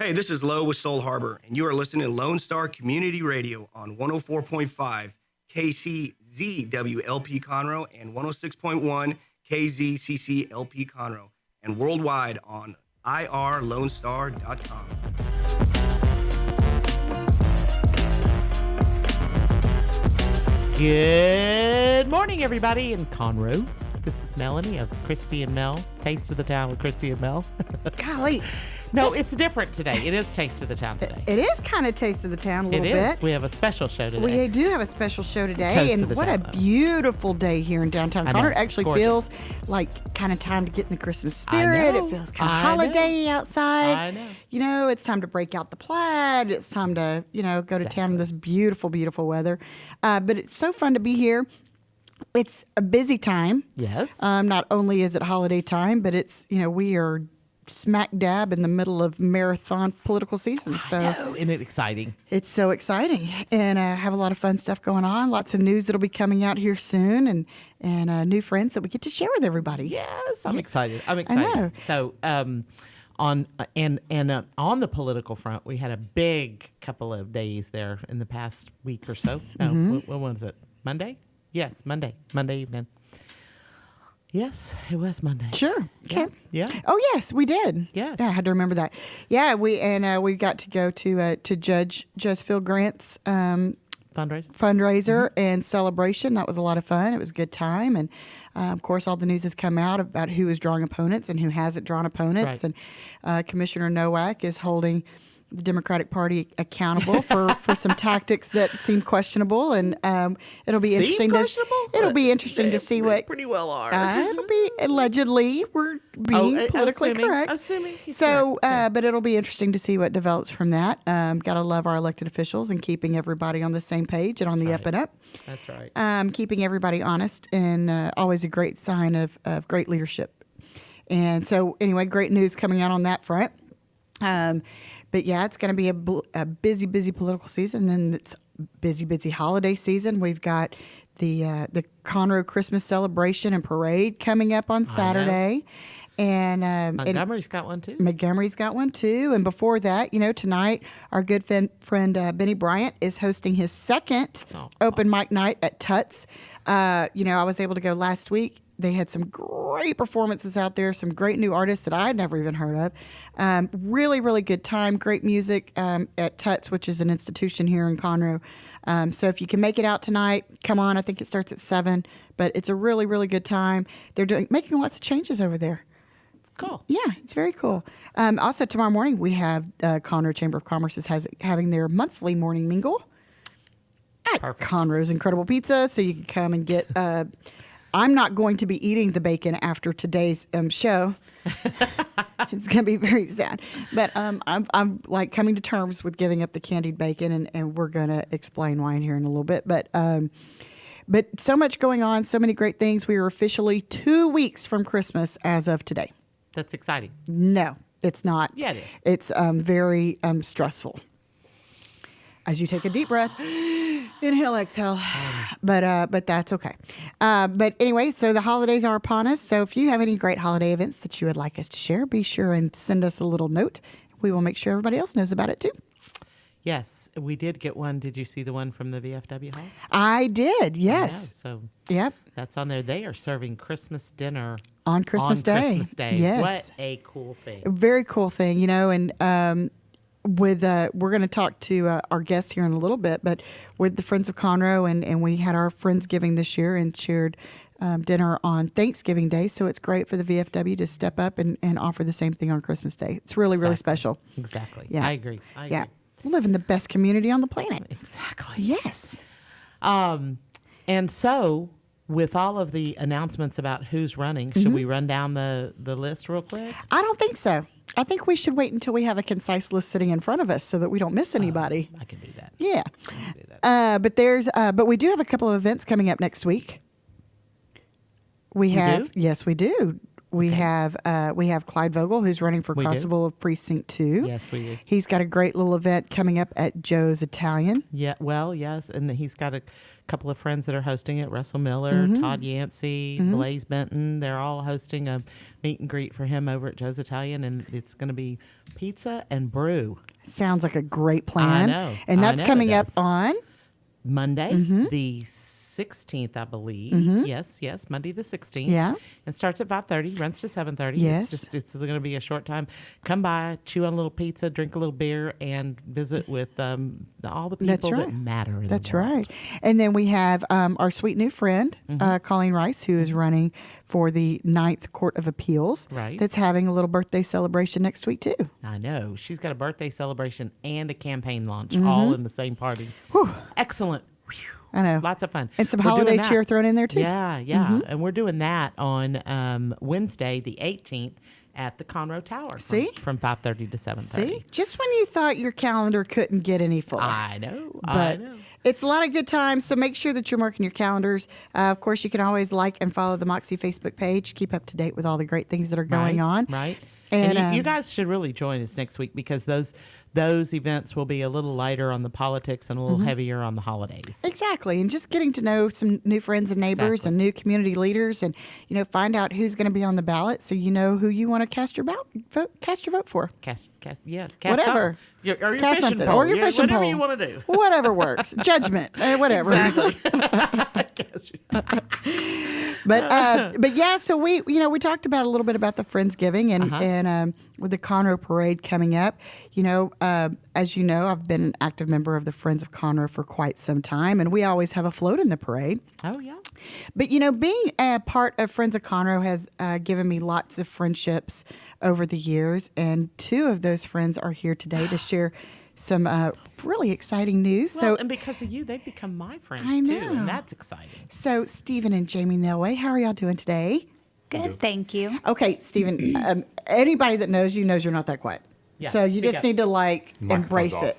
Hey, this is Lo with Soul Harbor, and you are listening to Lone Star Community Radio on 104.5 KCZWLP Conroe and 106.1 KZCCLP Conroe, and worldwide on irlonestar.com. Good morning, everybody in Conroe. This is Melanie of Christy and Mel. Taste of the Town with Christy and Mel. Golly. No, it's different today. It is Taste of the Town today. It is kind of Taste of the Town a little bit. It is. We have a special show today. We do have a special show today. And what a beautiful day here in downtown Conroe. It actually feels like kind of time to get in the Christmas spirit. It feels kind of holiday outside. I know. You know, it's time to break out the plaid. It's time to, go to town in this beautiful, beautiful weather. But it's so fun to be here. It's a busy time. Yes. Not only is it holiday time, but it's, we are smack dab in the middle of marathon political season. So I know, isn't it exciting? It's so exciting, and have a lot of fun stuff going on. Lots of news that'll be coming out here soon, and new friends that we get to share with everybody. Yes, I'm excited. I'm excited. I know. So, on the political front, we had a big couple of days there in the past week or so. What was it? Monday? Yes, Monday evening. Yes, it was Monday. Sure. Okay. Yeah. Oh yes, we did. Yes. Yeah, I had to remember that. Yeah, we got to go to Judge Phil Grant's fundraiser and celebration. That was a lot of fun. It was a good time, and of course, all the news has come out about who is drawing opponents and who hasn't drawn opponents. Right. And Commissioner Nowak is holding the Democratic Party accountable for some tactics that seem questionable, and it'll be interesting. It'll be interesting to see what pretty well are. It'll be allegedly we're being politically correct. Assuming he's so, correct. but it'll be interesting to see what develops from that. Got to love our elected officials and keeping everybody on the same page and on the up and up. That's right. Keeping everybody honest and always a great sign of great leadership. And so, anyway, great news coming out on that front. But yeah, it's going to be a busy, busy political season. Then it's busy holiday season. We've got the Conroe Christmas celebration and parade coming up on Saturday. And Montgomery's got one too. Montgomery's got one too. And before that, tonight our good friend Benny Bryant is hosting his second open mic night at Tuts. I was able to go last week. They had some great performances out there, some great new artists that I had never even heard of. Really, really good time, great music at Tuts, which is an institution here in Conroe. So if you can make it out tonight, come on. I think it starts at 7, but it's a really, really good time. They're making lots of changes over there. Cool. Yeah, it's very cool. Also, tomorrow morning, we have Conroe Chamber of Commerce is having their monthly morning mingle at Conroe's Incredible Pizza, so you can come and get... I'm not going to be eating the bacon after today's show. It's going to be very sad. But I'm like coming to terms with giving up the candied bacon, and we're going to explain why in here in a little bit. But so much going on, so many great things. We are officially 2 weeks from Christmas as of today. That's exciting. No, it's not. Yeah, it is. It's very stressful. As you take a deep breath, inhale, exhale, but that's okay. But anyway, so the holidays are upon us. So if you have any great holiday events that you would like us to share, be sure and send us a little note. We will make sure everybody else knows about it too. Yes, we did get one. Did you see the one from the VFW Hall? I did, yes. Yeah, so yep. That's on there. They are serving Christmas dinner on Christmas Day. Yes. What a cool thing. A very cool thing, and we're going to talk to our guests here in a little bit, but with the Friends of Conroe, and we had our Friendsgiving this year and shared dinner on Thanksgiving Day, so it's great for the VFW to step up and offer the same thing on Christmas Day. It's really, really special. Exactly. Yeah. I agree. Yeah. We live in the best community on the planet. Exactly. Yes. And so, with all of the announcements about who's running, should we run down the list real quick? I don't think so. I think we should wait until we have a concise list sitting in front of us so that we don't miss anybody. I can do that. Yeah. I can do that. But we do have a couple of events coming up next week. We do? Yes, we do. We have Clyde Vogel, who's running for We do. Constable of Precinct 2. Yes, we do. He's got a great little event coming up at Joe's Italian. Yeah, well, yes, and he's got a couple of friends that are hosting it. Russell Miller, Todd Yancey, Blaze Benton. They're all hosting a meet and greet for him over at Joe's Italian, and it's going to be pizza and brew. Sounds like a great plan. I know. And I that's know it coming up does. on Monday, the 16th, I believe. Yes, Monday the 16th. Yeah. It starts at 5:30, runs to 7:30. Yes. It's going to be a short time. Come by, chew on a little pizza, drink a little beer, and visit with all the people that matter in That's the world. right. And then we have our sweet new friend, Colleen Rice, who is running for the 9th Court of Appeals. Right. That's having a little birthday celebration next week, too. I know. She's got a birthday celebration and a campaign launch all in the same party. Excellent. I know. Lots of fun. And some We're doing holiday that. cheer thrown in there, too. Yeah. And we're doing that on Wednesday, the 18th, at the Conroe Tower. See? From 5:30 to 7:30. See? Just when you thought your calendar couldn't get any fuller. I know. But it's a lot of good times, so make sure that you're marking your calendars. Of course, you can always like and follow the Moxie Facebook page. Keep up to date with all the great things that are going on. Right. And, And you guys should really join us next week because those events will be a little lighter on the politics and a little heavier on the holidays. Exactly. And just getting to know some new friends and neighbors and new community leaders and, find out who's going to be on the ballot so you know who you want to cast your vote for. Cast Whatever. Or your Cast fishing something. pole. Or your fishing whatever pole. you want to do. Whatever works. Judgment. Whatever. But yeah, so we talked about a little bit about the Friendsgiving and with the Conroe Parade coming up. As you know, I've been an active member of the Friends of Conroe for quite some time, and we always have a float in the parade. Oh, yeah. But, being a part of Friends of Conroe has given me lots of friendships over the years, and two of those friends are here today to share some really exciting news. Well, and because of you, they've become my friends, I know. too, and that's exciting. So, Stephen and Jamie Nelway, how are y'all doing today? Good, thank you. Okay, Stephen, anybody that knows you knows you're not that quiet. Yeah, So you speak just up. need to Microphone's embrace off. it.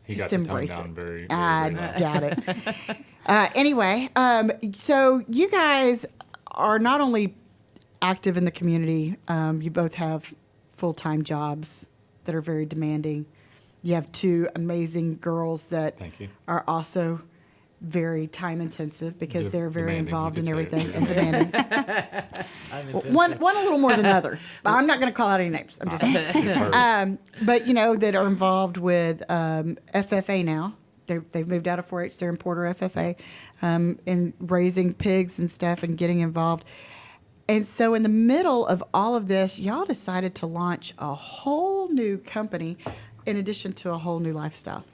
He Just got the tone embrace down it. very I well. doubt it. Anyway, so you guys are not only active in the community, you both have full-time jobs that are very demanding. You have two amazing girls that Thank you. are also very time intensive because they're very Demanding, involved you in could say it. everything and demanding. One a little more than the other. But I'm not going to call out any names. I'm just saying. It's hers. But that are involved with FFA now. They've moved out of 4-H. They're in Porter FFA, in raising pigs and stuff and getting involved. And so in the middle of all of this, y'all decided to launch a whole new company in addition to a whole new lifestyle.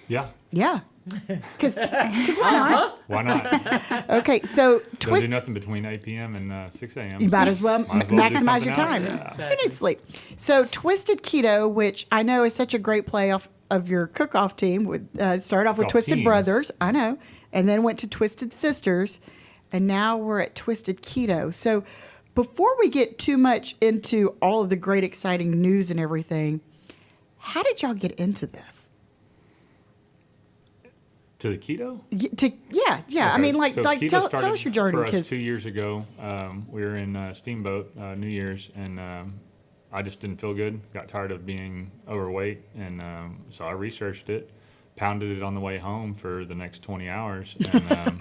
Yeah. Yeah. Because why not? Why not? Okay, so Don't do nothing between 8 p.m. and 6 a.m. You might as well Might as well do maximize your something time. else. Yeah. Who needs sleep? So Twisted Keto, which I know is such a great play off of your cook-off team, started off with Cook-off Twisted teams. Brothers, I know, and then went to Twisted Sisters, and now we're at Twisted Keto. So before we get too much into all of the great, exciting news and everything, how did y'all get into this? To the keto? Yeah. Okay. I mean, So like keto tell started us your journey, for us because 2 years ago, we were in Steamboat New Year's, and I just didn't feel good. Got tired of being overweight, and so I researched it, pounded it on the way home for the next 20 hours, and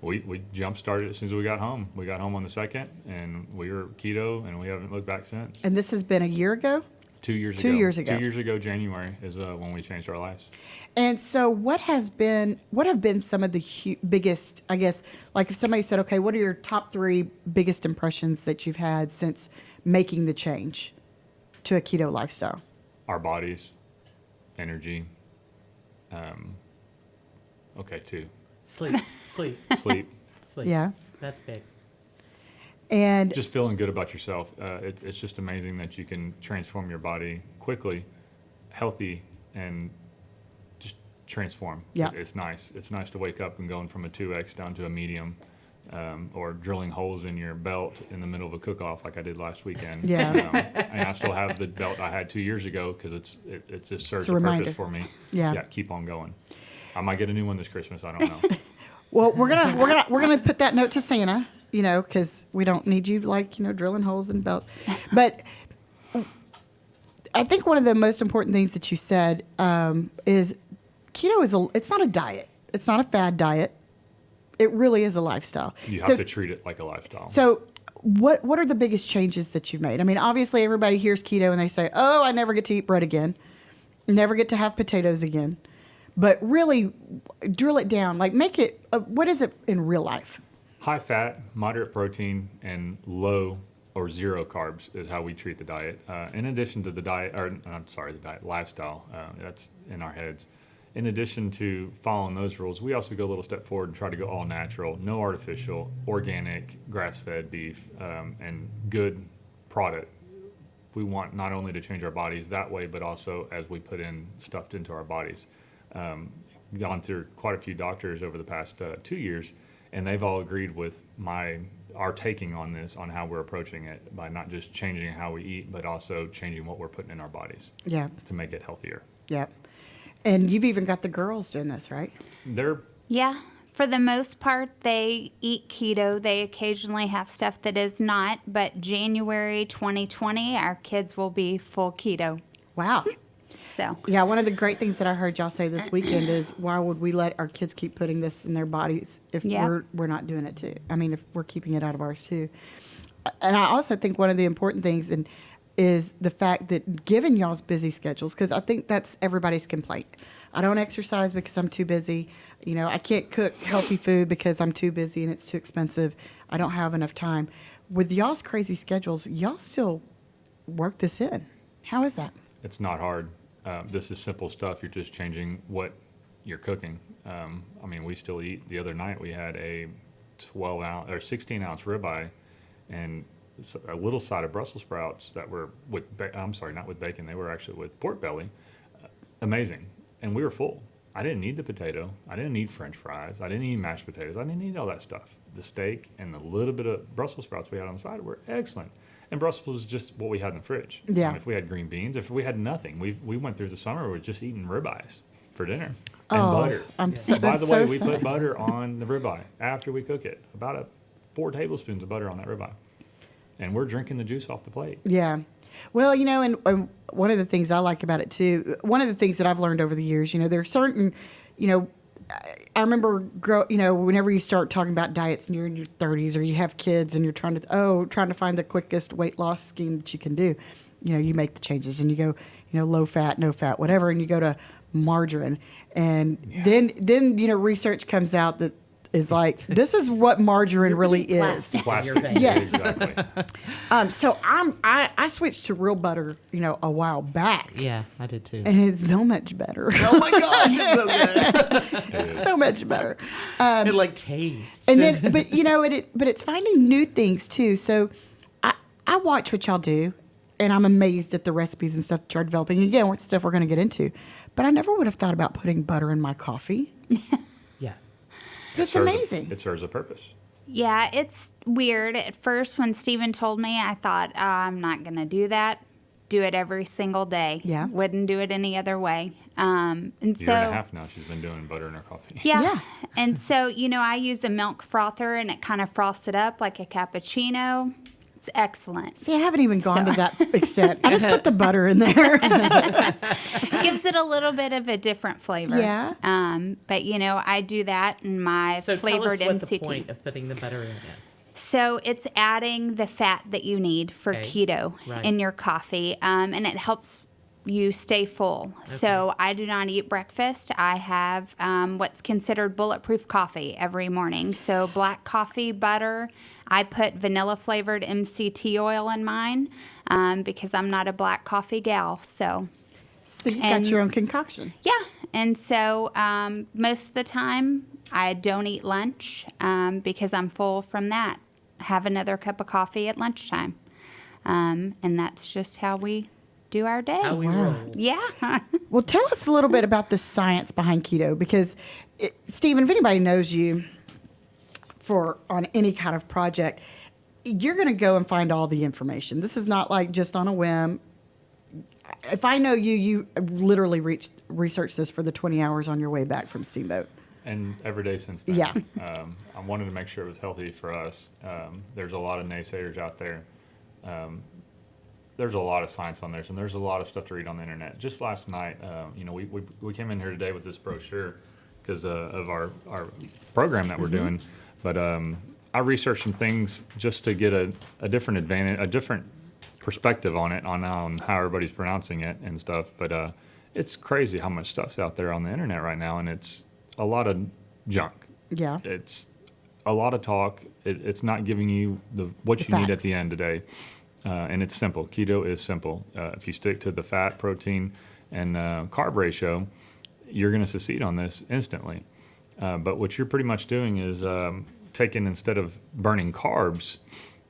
we jump started as soon as we got home. We got home on the 2nd, and we were keto, and we haven't looked back since. and this has been a year ago. 2 years ago. 2 years ago. 2 years ago, January is when we changed our lives. And so what have been some of the biggest, I guess, like if somebody said, okay, what are your top 3 biggest impressions that you've had since making the change to a keto lifestyle? Our bodies, energy. Okay, 2. Sleep. Sleep. Yeah. That's big. And Just feeling good about yourself. It's just amazing that you can transform your body quickly, healthy, and just transform. Yeah. It's nice. It's nice to wake up and going from a 2X down to a medium, or drilling holes in your belt in the middle of a cook-off like I did last weekend. Yeah. And I still have the belt I had 2 years ago because it just serves a a reminder. purpose for me. Yeah. Yeah, keep on going. I might get a new one this Christmas. I don't know. well, we're gonna put that note to Santa because we don't need you drilling holes in belt. But I think one of the most important things that you said is keto it's not a diet. It's not a fad diet. It really is a lifestyle. You have to treat it like a lifestyle. So what are the biggest changes that you've made? I mean, obviously everybody hears keto and they say, oh, I never get to eat bread again. Never get to have potatoes again. But really drill it down. Like make it, what is it in real life? High fat, moderate protein, and low or zero carbs is how we treat the diet. In addition to the lifestyle, that's in our heads. In addition to following those rules, we also go a little step forward and try to go all natural, no artificial, organic, grass-fed beef, and good product. We want not only to change our bodies that way, but also as we put in stuff into our bodies. Gone through quite a few doctors over the past 2 years, and they've all agreed with our taking on this, on how we're approaching it, by not just changing how we eat, but also changing what we're putting in our bodies to make it healthier. Yeah. And you've even got the girls doing this, right? Yeah. For the most part, they eat keto. They occasionally have stuff that is not, but January 2020, our kids will be full keto. Wow. So. Yeah, one of the great things that I heard y'all say this weekend is, why would we let our kids keep putting this in their bodies if we're not doing it too? I mean, if we're keeping it out of ours too. And I also think one of the important things is the fact that given y'all's busy schedules, because I think that's everybody's complaint. I don't exercise because I'm too busy. I can't cook healthy food because I'm too busy and it's too expensive. I don't have enough time. With y'all's crazy schedules, y'all still work this in. How is that? It's not hard. This is simple stuff. You're just changing what you're cooking. I mean, we still eat. The other night we had a 16-ounce ribeye and a little side of Brussels sprouts that were not with bacon. They were actually with pork belly. Amazing. And we were full. I didn't need the potato. I didn't need French fries. I didn't need mashed potatoes. I didn't need all that stuff. The steak and the little bit of Brussels sprouts we had on the side were excellent. And Brussels was just what we had in the fridge. Yeah. If we had green beans, if we had nothing, we went through the summer with just eating ribeyes for dinner and butter. By the way, we put butter on the ribeye after we cook it. About 4 tablespoons of butter on that ribeye. And we're drinking the juice off the plate. Yeah. Well, and one of the things I like about it too, one of the things that I've learned over the years, there are certain, I remember, whenever you start talking about diets and you're in your 30s or you have kids and you're trying to find the quickest weight loss scheme that you can do, you make the changes and you go, low fat, no fat, whatever, and you go to margarine. And then research comes out that is like, this is what margarine really is. Plastic. Yes. Exactly. So I switched to real butter, a while back. Yeah, I did too. And it's so much better. Oh my gosh, it's so good. So much better. It tastes. And then, but it's finding new things too. So I watch what y'all do, and I'm amazed at the recipes and stuff that you're developing. Again, what stuff we're going to get into. But I never would have thought about putting butter in my coffee. Yeah. It's amazing. It serves a purpose. Yeah, it's weird. At first, when Stephen told me, I thought, I'm not going to do that. Do it every single day. Yeah. Wouldn't do it any other way. And Year so, and a half now she's been doing butter in her coffee. Yeah. And so, I use a milk frother, and it kind of frosts it up like a cappuccino. It's excellent. See, I haven't even gone to that extent. I just put the butter in there. Gives it a little bit of a different flavor. Yeah. But, I do that in my So flavored tell us what MCT. the point of putting the butter in is. So it's adding the fat that you need for keto in your coffee, and it helps you stay full. Okay. So I do not eat breakfast. I have what's considered bulletproof coffee every morning. So black coffee, butter. I put vanilla-flavored MCT oil in mine because I'm not a black coffee gal. So you got your own concoction. Yeah. And so most of the time, I don't eat lunch because I'm full from that. Have another cup of coffee at lunchtime. And that's just how we do our day. How we roll. Yeah. Well, tell us a little bit about the science behind keto, because, Stephen, if anybody knows you on any kind of project, you're going to go and find all the information. This is not like just on a whim. If I know you literally researched this for the 20 hours on your way back from Steamboat. And every day since then. Yeah. I wanted to make sure it was healthy for us. There's a lot of naysayers out there. There's a lot of science on there, and there's a lot of stuff to read on the internet. Just last night, we came in here today with this brochure because of our program that we're doing. But I researched some things just to get a different advantage, a different perspective on it, on how everybody's pronouncing it and stuff. But it's crazy how much stuff's out there on the internet right now, and it's a lot of junk. Yeah. It's a lot of talk. It's not giving you what you need at the end today. And it's simple. Keto is simple. If you stick to the fat, protein, and carb ratio, you're going to succeed on this instantly. But what you're pretty much doing is taking, instead of burning carbs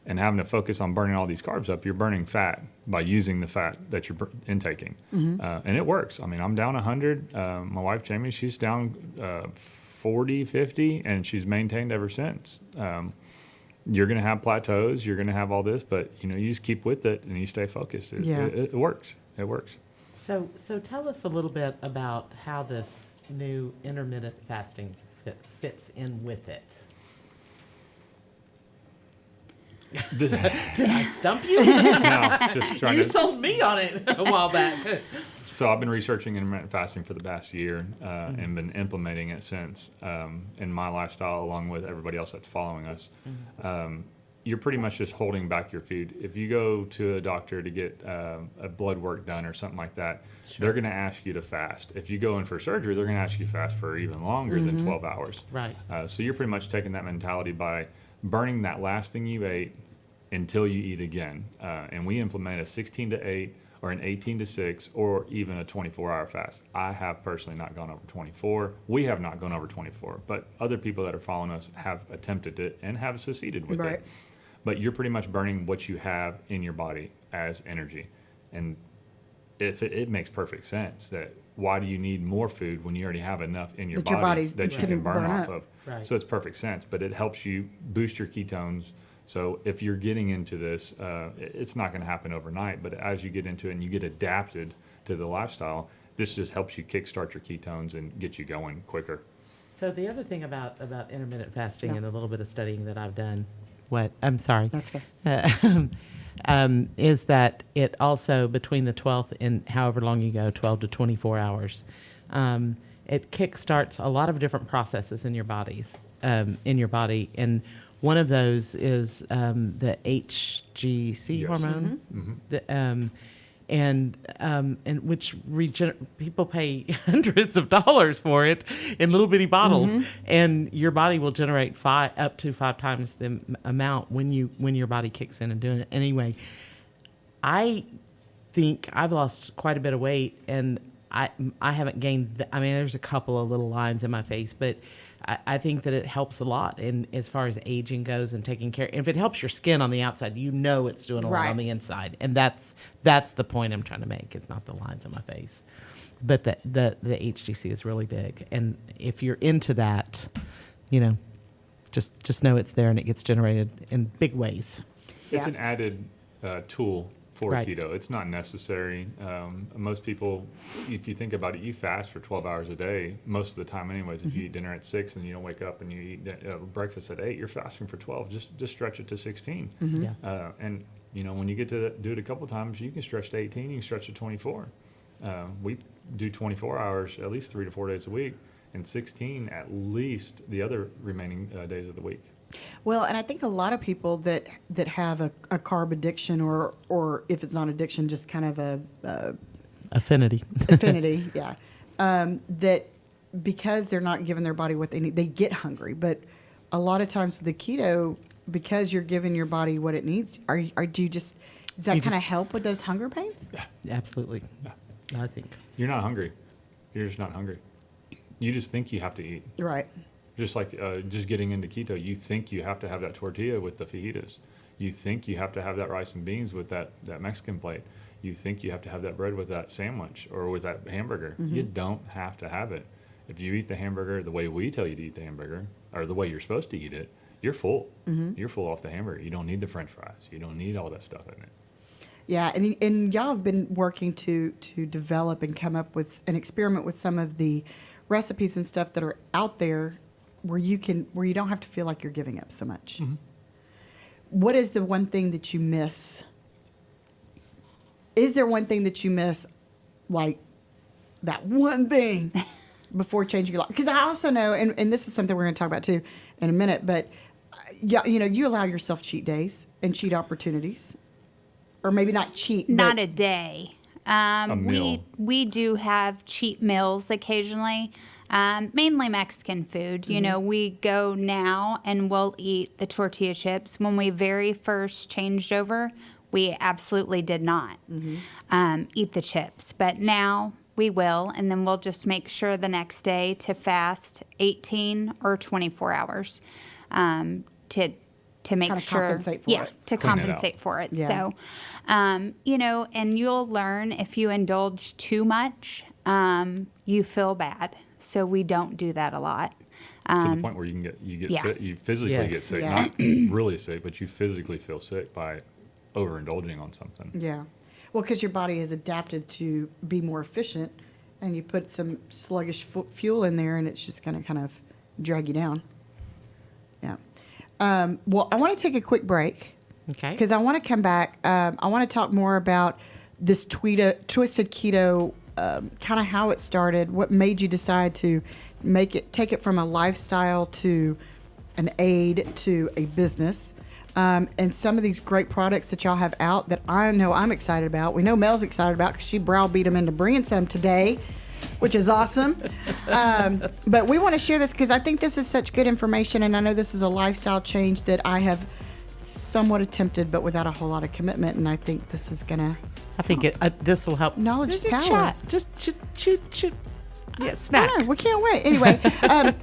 and having to focus on burning all these carbs up, you're burning fat by using the fat that you're intaking. And it works. I mean, I'm down 100. My wife, Jamie, she's down 40, 50, and she's maintained ever since. You're going to have plateaus. You're going to have all this, but you just keep with it and you stay focused. It works. It works. So tell us a little bit about how this new intermittent fasting fits in with it. Did I stump you? No, just trying You to. sold me on it a while back. So I've been researching intermittent fasting for the past year and been implementing it since in my lifestyle, along with everybody else that's following us. You're pretty much just holding back your food. If you go to a doctor to get a blood work done or something like that, they're going to ask you to fast. If you go in for surgery, they're going to ask you to fast for even longer than 12 hours. Right. So you're pretty much taking that mentality by burning that last thing you ate until you eat again. And we implement a 16 to 8 or an 18 to 6 or even a 24-hour fast. I have personally not gone over 24. We have not gone over 24, but other people that are following us have attempted it and have succeeded with it. But you're pretty much burning what you have in your body as energy. And if it makes perfect sense that why do you need more food when you already have enough in your body that you can burn off of? Right. So it's perfect sense, but it helps you boost your ketones. So if you're getting into this, it's not going to happen overnight, but as you get into it and you get adapted to the lifestyle, this just helps you kickstart your ketones and get you going quicker. So the other thing about intermittent fasting and a little bit of studying that I've done, I'm sorry. That's okay. Is that it also, between the 12th and however long you go, 12 to 24 hours, it kickstarts a lot of different processes in your body. And one of those is the HGC hormone, and which people pay hundreds of dollars for it in little bitty bottles, and your body will generate up to 5 times the amount when your body kicks in and doing it. Anyway, I think I've lost quite a bit of weight, and I haven't gained. There's a couple of little lines in my face, but I think that it helps a lot in as far as aging goes and taking care. If it helps your skin on the outside, it's doing a lot on the inside, and that's the point I'm trying to make. It's not the lines on my face, but the HGC is really big, and if you're into that, just know it's there and it gets generated in big ways. It's an added tool for keto. It's not necessary. Most people, if you think about it, you fast for 12 hours a day most of the time anyways. If you eat dinner at 6 and you don't wake up and you eat breakfast at 8, you're fasting for 12. Just stretch it to 16. And when you get to do it a couple times, you can stretch to 18, you can stretch to 24. We do 24 hours at least 3 to 4 days a week, and 16 at least the other remaining days of the week. Well, and I think a lot of people that have a carb addiction, or if it's not addiction, just kind of a affinity, yeah, that because they're not giving their body what they need, they get hungry. But a lot of times with the keto, because you're giving your body what it needs, does that kind of help with those hunger pains? Yeah, absolutely. Yeah. I think you're not hungry. You're just not hungry. You just think you have to eat. Right. Just like just getting into keto, you think you have to have that tortilla with the fajitas. You think you have to have that rice and beans with that Mexican plate. You think you have to have that bread with that sandwich or with that hamburger. You don't have to have it. If you eat the hamburger the way we tell you to eat the hamburger, or the way you're supposed to eat it, you're full. You're full off the hamburger. You don't need the French fries. You don't need all that stuff in it. Yeah, and y'all have been working to develop and come up with an experiment with some of the recipes and stuff that are out there where you don't have to feel like you're giving up so much. Mm-hmm. What is the one thing that you miss? Is there one thing that you miss, like that one thing before changing your life? Because I also know, and this is something we're going to talk about too in a minute, but yeah, you allow yourself cheat days and cheat opportunities, or maybe not cheat. Not but a day. A meal. We do have cheat meals occasionally, mainly Mexican food. You know, we go now and we'll eat the tortilla chips. When we very first changed over, we absolutely did not eat the chips. But now we will, and then we'll just make sure the next day to fast 18 or 24 hours to make Kinda sure. compensate for yeah, it. to Clean it compensate out. for it. Yeah. So, and you'll learn if you indulge too much, you feel bad. So we don't do that a lot. To the point where you get yeah. sick, you physically Yes. get sick, Yeah. not really sick, but you physically feel sick by overindulging on something. Yeah. Well, because your body is adapted to be more efficient, and you put some sluggish fuel in there, and it's just going to kind of drag you down. Yeah. Well, I want to take a quick break. Okay. Because I want to come back. I want to talk more about this Twisted Keto, kind of how it started, what made you decide to take it from a lifestyle to an aid to a business. And some of these great products that y'all have out that I know I'm excited about. We know Mel's excited about because she browbeat him into bringing some today, which is awesome. But we want to share this because I think this is such good information, and I know this is a lifestyle change that I have somewhat attempted, but without a whole lot of commitment. And I think this is gonna. I think this will help. Knowledge is Just power. chat. Just shoot. Yeah, I snack. know, we can't wait. Anyway,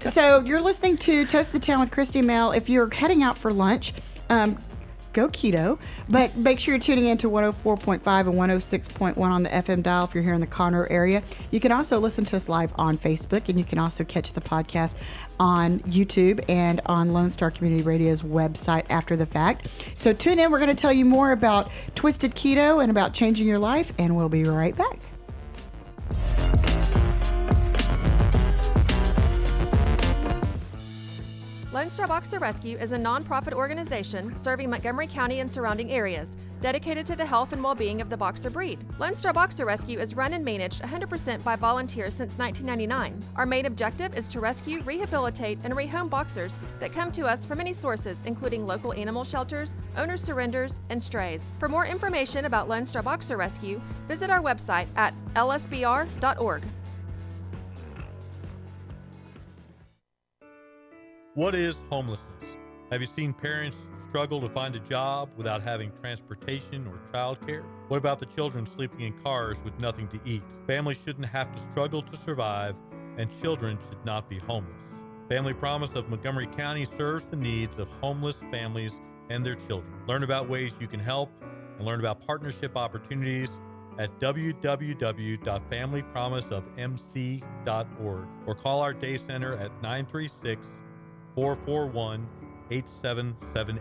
so you're listening to Toast the Town with Christy and Mel. If you're heading out for lunch, go keto, but make sure you're tuning in to 104.5 and 106.1 on the FM dial if you're here in the Conroe area. You can also listen to us live on Facebook, and you can also catch the podcast on YouTube and on Lone Star Community Radio's website after the fact. So tune in. We're going to tell you more about Twisted Keto and about changing your life, and we'll be right back. Lone Star Boxer Rescue is a nonprofit organization serving Montgomery County and surrounding areas, dedicated to the health and well-being of the boxer breed. Lone Star Boxer Rescue is run and managed 100% by volunteers since 1999. Our main objective is to rescue, rehabilitate, and rehome boxers that come to us from many sources, including local animal shelters, owner surrenders, and strays. For more information about Lone Star Boxer Rescue, visit our website at lsbr.org. What is homelessness? Have you seen parents struggle to find a job without having transportation or childcare? What about the children sleeping in cars with nothing to eat? Families shouldn't have to struggle to survive, and children should not be homeless. Family Promise of Montgomery County serves the needs of homeless families and their children. Learn about ways you can help and learn about partnership opportunities at www.familypromiseofmc.org or call our day center at 936-441-8778.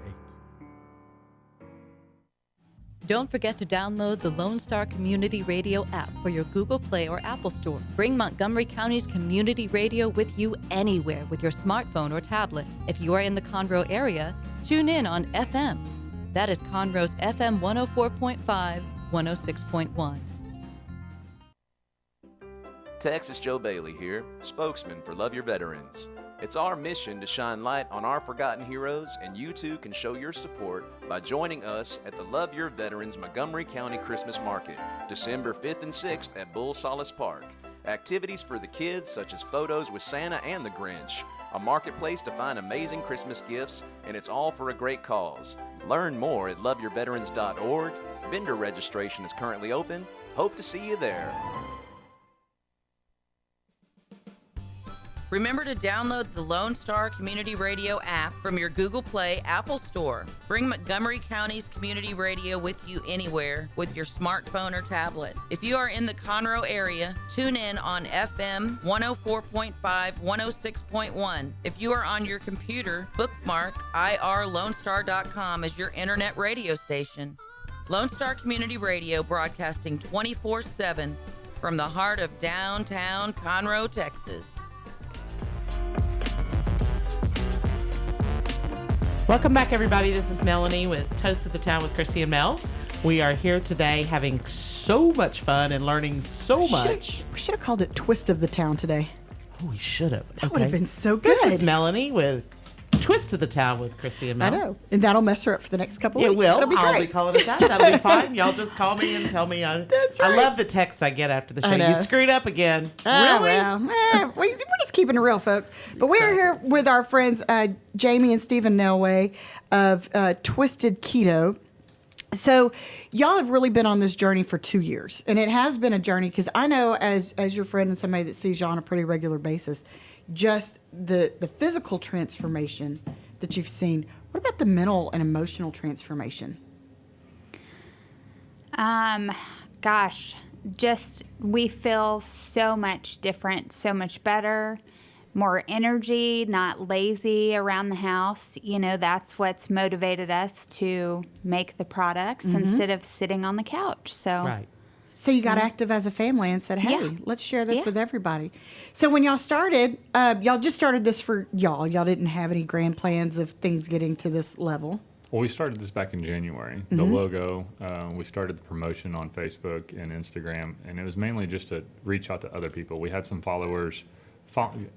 Don't forget to download the Lone Star Community Radio app for your Google Play or Apple Store. Bring Montgomery County's community radio with you anywhere with your smartphone or tablet. If you are in the Conroe area, tune in on FM. That is Conroe's FM 104.5, 106.1. Texas Joe Bailey here, spokesman for Love Your Veterans. It's our mission to shine light on our forgotten heroes, and you too can show your support by joining us at the Love Your Veterans Montgomery County Christmas Market, December 5th and 6th at Bull Solace Park. Activities for the kids such as photos with Santa and the Grinch, a marketplace to find amazing Christmas gifts, and it's all for a great cause. Learn more at loveyourveterans.org. Vendor registration is currently open. Hope to see you there. Remember to download the Lone Star Community Radio app from your Google Play Apple Store. Bring Montgomery County's community radio with you anywhere with your smartphone or tablet. If you are in the Conroe area, tune in on FM 104.5, 106.1. If you are on your computer, bookmark irlonestar.com as your internet radio station. Lone Star Community Radio, broadcasting 24/7 from the heart of downtown Conroe, Texas. Welcome back, everybody. This is Melanie with Toast of the Town with Chrissy and Mel. We are here today having so much fun and learning so much. We should have called it Twist of the Town today. Oh, we should have. That would have been so good. This is Melanie with Twist of the Town with Christy and Mel. I know. And that'll mess her up for the next couple of It weeks. will. It'll be I'll great. be calling it that. That'll be fine. Y'all just call me and tell me. That's I right. love the texts I get after the show. I know. You screwed up again. Ah, Really? well, we're just keeping it real, folks. But we're here with our friends Jamie and Stephen Nelway of Twisted Keto. So y'all have really been on this journey for 2 years, and it has been a journey because I know as your friend and somebody that sees y'all on a pretty regular basis, just the physical transformation that you've seen. What about the mental and emotional transformation? Gosh, just we feel so much different, so much better, more energy, not lazy around the house. You know, that's what's motivated us to make the products instead of sitting on the couch. So Right. So you got active as a family and said, hey, Yeah. let's share this Yeah. with everybody. So when y'all started, y'all just started this for y'all. Y'all didn't have any grand plans of things getting to this level. Well, we started this back in January. The logo, we started the promotion on Facebook and Instagram, and it was mainly just to reach out to other people. We had some followers.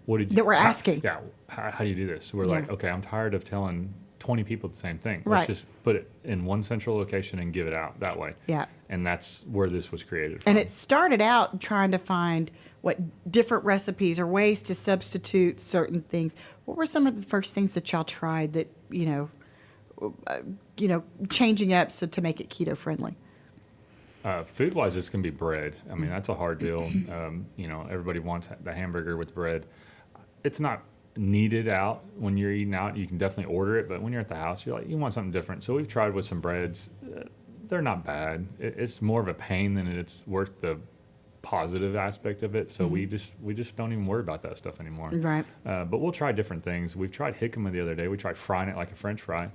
What did you? That were asking. How do you do this? We're like, okay, I'm tired of telling 20 people the same thing. Right. Let's just put it in one central location and give it out that way. Yeah. And that's where this was created from. And it started out trying to find different recipes or ways to substitute certain things. What were some of the first things that y'all tried that, changing up to make it keto friendly? Food-wise, it's going to be bread. I mean, that's a hard deal. Everybody wants the hamburger with bread. It's not needed out when you're eating out. You can definitely order it, but when you're at the house, you're like, you want something different. So we've tried with some breads. They're not bad. It's more of a pain than it's worth the positive aspect of it. So we just don't even worry about that stuff anymore. Right. But we'll try different things. We've tried jicama the other day. We tried frying it like a French fry.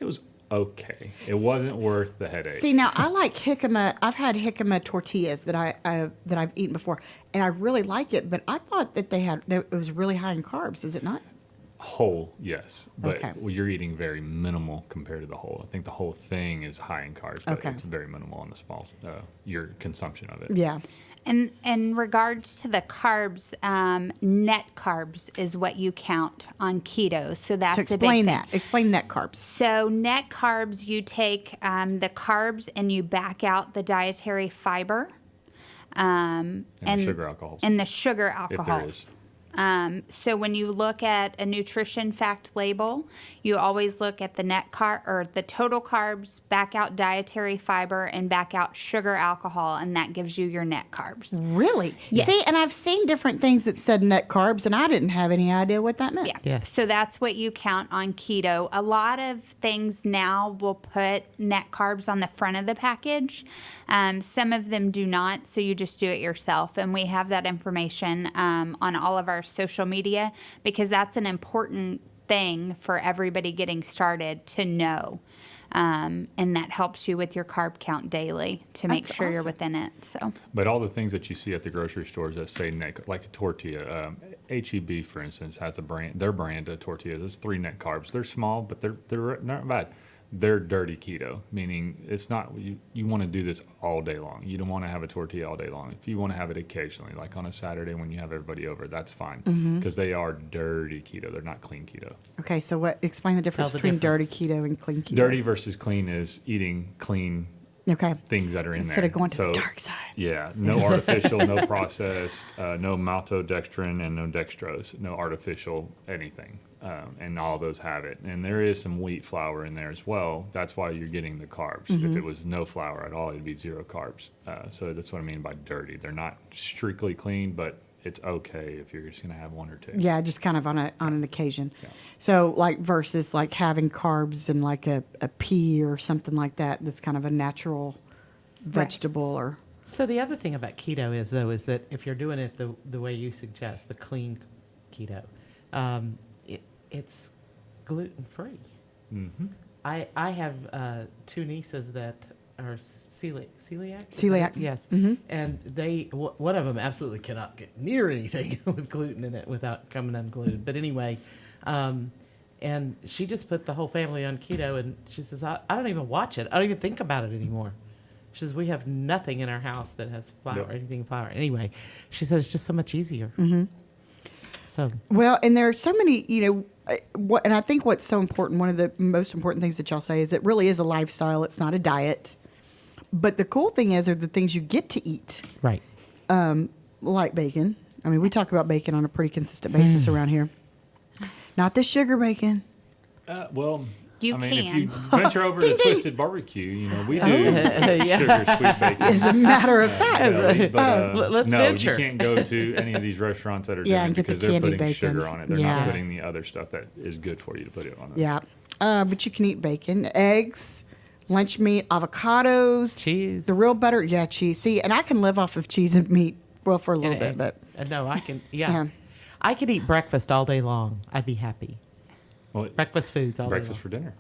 It was okay. It wasn't worth the headache. See, now I like jicama. I've had jicama tortillas that I've eaten before, and I really like it. But I thought that it was really high in carbs. Is it not? Whole, yes, but Okay. you're eating very minimal compared to the whole. I think the whole thing is high in carbs, but Okay. it's very minimal on the small your consumption of it. Yeah. And in regards to the carbs, net carbs is what you count on keto. So that's So a big explain thing. that. Explain net carbs. So net carbs, you take the carbs and you back out the dietary fiber, And the sugar alcohols. and the sugar If there alcohols. is. So when you look at a nutrition fact label, you always look at the net or the total carbs, back out dietary fiber, and back out sugar alcohol, and that gives you your net carbs. Really? Yes. See, and I've seen different things that said net carbs, and I didn't have any idea what that meant. Yeah. Yes. So that's what you count on keto. A lot of things now will put net carbs on the front of the package. Some of them do not, so you just do it yourself. And we have that information on all of our social media because that's an important thing for everybody getting started to know. And that helps you with your carb count daily to make That's sure you're awesome. within it. So But all the things that you see at the grocery stores that say net, like a tortilla, HEB, for instance, has their brand of tortillas. It's 3 net carbs. They're small, but they're not bad. They're dirty keto, meaning it's not, you want to do this all day long. You don't want to have a tortilla all day long. If you want to have it occasionally, like on a Saturday when you have everybody over, that's fine because they are dirty keto. They're not clean keto. Okay, so explain the difference the between dirty difference. keto and clean keto. Dirty versus clean is eating clean Okay. things that are in Instead there. of going to the dark side. Yeah, no artificial, no processed, no maltodextrin and no dextrose, no artificial anything. And all those have it. And there is some wheat flour in there as well. That's why you're getting the carbs. If it was no flour at all, it'd be 0 carbs. So that's what I mean by dirty. They're not strictly clean, but it's okay if you're just going to have 1 or 2. Yeah, just kind of on an occasion. Yeah. So like versus like having carbs and like a pea or something like that. That's kind of a natural vegetable or. So the other thing about keto is that if you're doing it the way you suggest, the clean keto, it's gluten free. Mm-hmm. I have 2 nieces that are celiac. Celiac. Yes. Mhm. And one of them absolutely cannot get near anything with gluten in it without coming unglued. But anyway, and she just put the whole family on keto, and she says, I don't even watch it. I don't even think about it anymore. She says, we have nothing in our house that has flour, anything flour. Anyway, she said, it's just so much easier. Mm-hmm. So well, and there are so many, and I think what's so important, one of the most important things that y'all say is it really is a lifestyle. It's not a diet. But the cool thing are the things you get to eat. Right. Like bacon. I mean, we talk about bacon on a pretty consistent basis around here. Not the sugar bacon. Well, You if can. you venture over to Twisted Barbecue, we do sugar sweet bacon. As a matter of fact. Belly, but, let's no, venture. you can't go to any of these restaurants that are doing and it get the because they're candied putting bacon. sugar on it. They're Yeah. not putting the other stuff that is good for you to put it on it. Yeah. But you can eat bacon, eggs, lunch meat, avocados. Cheese. The real butter. Yeah, cheese. See, and I can live off of cheese and meat, well, for a little bit, but. No, I can, Yeah. I could eat breakfast all day long. I'd be happy. Well, Breakfast foods all breakfast day for dinner. long.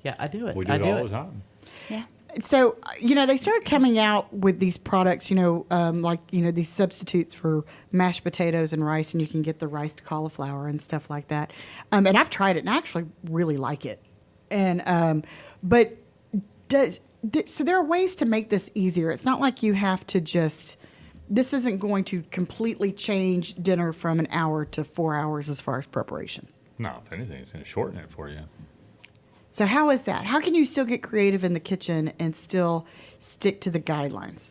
Yeah, I do it. We do it all the time. Yeah. So, they started coming out with these products, these substitutes for mashed potatoes and rice, and you can get the riced cauliflower and stuff like that. And I've tried it, and I actually really like it. And, so there are ways to make this easier. It's not like you have to this isn't going to completely change dinner from an hour to 4 hours as far as preparation. No, if anything, it's going to shorten it for you. So how is that? How can you still get creative in the kitchen and still stick to the guidelines?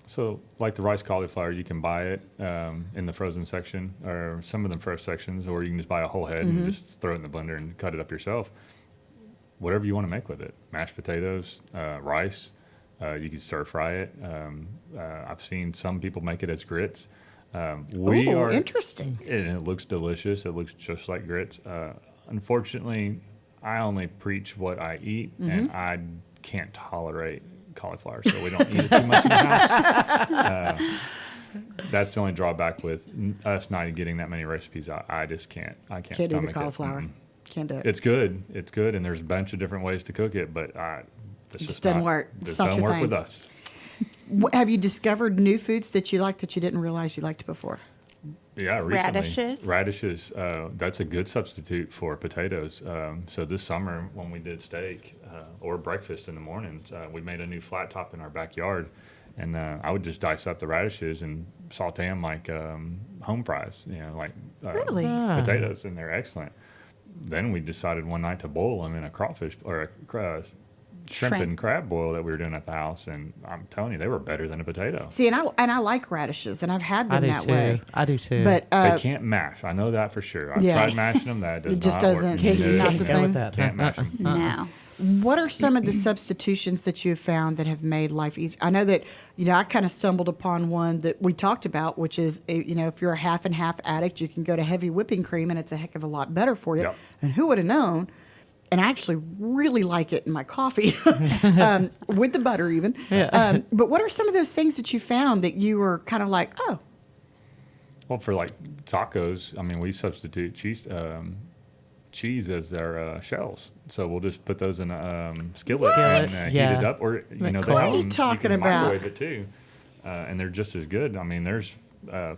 So, like the rice cauliflower, you can buy it in the frozen section or some of the fresh sections, or you can just buy a whole head and just throw it in the blender and cut it up yourself. Whatever you want to make with it. Mashed potatoes, rice, you can stir fry it. I've seen some people make it as grits. Interesting. And it looks delicious. It looks just like grits. Unfortunately, I only preach what I eat, and I can't tolerate cauliflower, so we don't eat it too much in the house. That's the only drawback with us not getting that many recipes. I just can't. I can't do the stomach cauliflower. it. Can't do it. It's good. It's good, and there's a bunch of different ways to cook it, but It just doesn't work. It's Just not doesn't your work thing. with us. Have you discovered new foods that you like that you didn't realize you liked before? Yeah, recently. Radishes? Radishes. That's a good substitute for potatoes. So this summer when we did steak or breakfast in the mornings, we made a new flat top in our backyard. And I would just dice up the radishes and saute them like home fries, like Really? potatoes, and they're excellent. Then we decided one night to boil them in a crawfish or a shrimp and crab boil that we were doing at the house, and I'm telling you, they were better than a potato. See, and I like radishes, and I've had them that way. I do too. But They can't mash. I know that for sure. I've tried mashing them. That does It just not doesn't. work. Not the Go thing. with that. Can't mash them. No. What are some of the substitutions that you have found that have made life easier? I know that, I kind of stumbled upon one that we talked about, which is, if you're a half and half addict, you can go to heavy whipping cream, and it's a heck of a lot better for you. Yep. And who would have known? And I actually really like it in my coffee, with the butter even. Yeah. But what are some of those things that you found that you were kind of like, oh, Well, for like tacos, I mean, we substitute cheese as their shells. So we'll just put those in a skillet and heat it up, or they have What are you them. talking You can about? microwave it too, and they're just as good. I mean, there's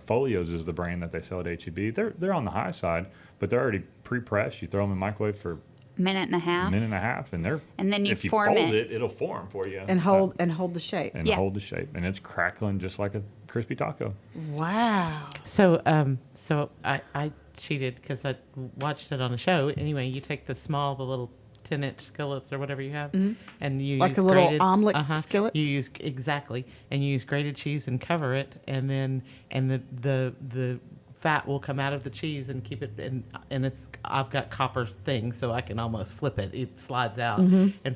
Folios is the brand that they sell at HEB. They're on the high side, but they're already pre-pressed. You throw them in the microwave for Minute and a half. a minute and a half, and then you if you form fold it. it'll form for you and hold the shape. and Yeah. hold the shape, and it's crackling just like a crispy taco. Wow. So I cheated because I watched it on a show. Anyway, you take the little 10-inch skillets or whatever you have, and you Like use a little grated, omelet skillet? You use and you use grated cheese and cover it, and then the fat will come out of the cheese and keep it and I've got copper thing, so I can almost flip it. It slides out and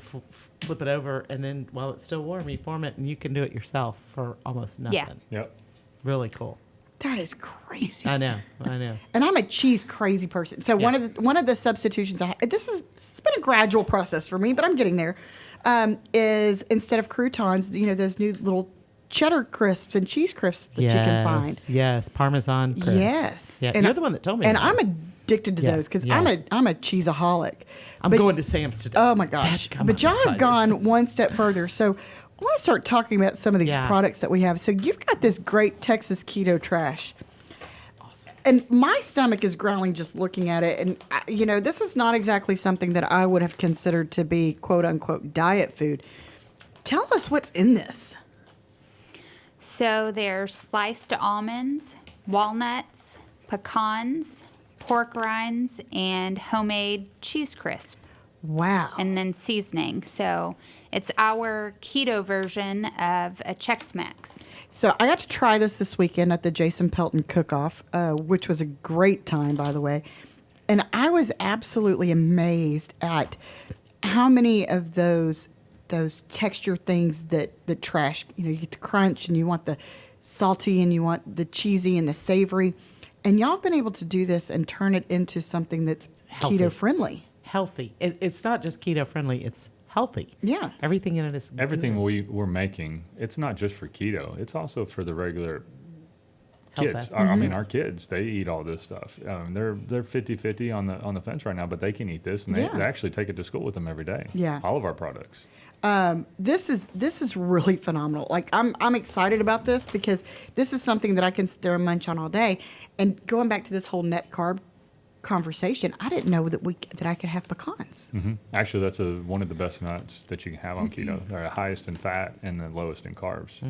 flip it over, and then while it's still warm, you form it, and you can do it yourself for almost nothing. Yeah. Yep. Really cool. That is crazy. I know. And I'm a cheese crazy person. So one of the substitutions it's been a gradual process for me, but I'm getting there. Is instead of croutons, those new little cheddar crisps and cheese crisps that you can find. Yes, Parmesan crisps. Yes. Yeah, And you're the one that told me. And about I'm it. addicted to Yeah, those because yeah. I'm a cheeseaholic. I'm But- going to Sam's today. Oh my gosh! Dadgummit, But y'all I'm have excited. gone one step further. So I want to start talking about some of these Yeah. products that we have. So you've got this great Texas keto trash. And my stomach is growling just looking at it. And, this is not exactly something that I would have considered to be quote unquote diet food. Tell us what's in this. So there's sliced almonds, walnuts, pecans, pork rinds, and homemade cheese crisp. Wow. And then seasoning. So it's our keto version of a Chex Mix. So I got to try this weekend at the Jason Pelton Cook-Off, which was a great time, by the way. And I was absolutely amazed at how many of those texture things that trash, you get the crunch and you want the salty and you want the cheesy and the savory. And y'all have been able to do this and turn it into something that's Healthy. keto friendly. Healthy. It's not just keto friendly, it's healthy. Yeah. Everything in it is Everything good. we're making, it's not just for keto. It's also for the regular Health kids. aspect. I mean, our kids, they eat all this stuff. They're 50-50 on the fence right now, but they can eat this, and they actually take it to school with them every day. Yeah. All of our products. This is really phenomenal. Like I'm excited about this because this is something that I can sit there and munch on all day. And going back to this whole net carb conversation, I didn't know that I could have pecans. Mm-hmm. Actually, that's one of the best nuts that you can have on keto. They're the highest in fat and the lowest in carbs.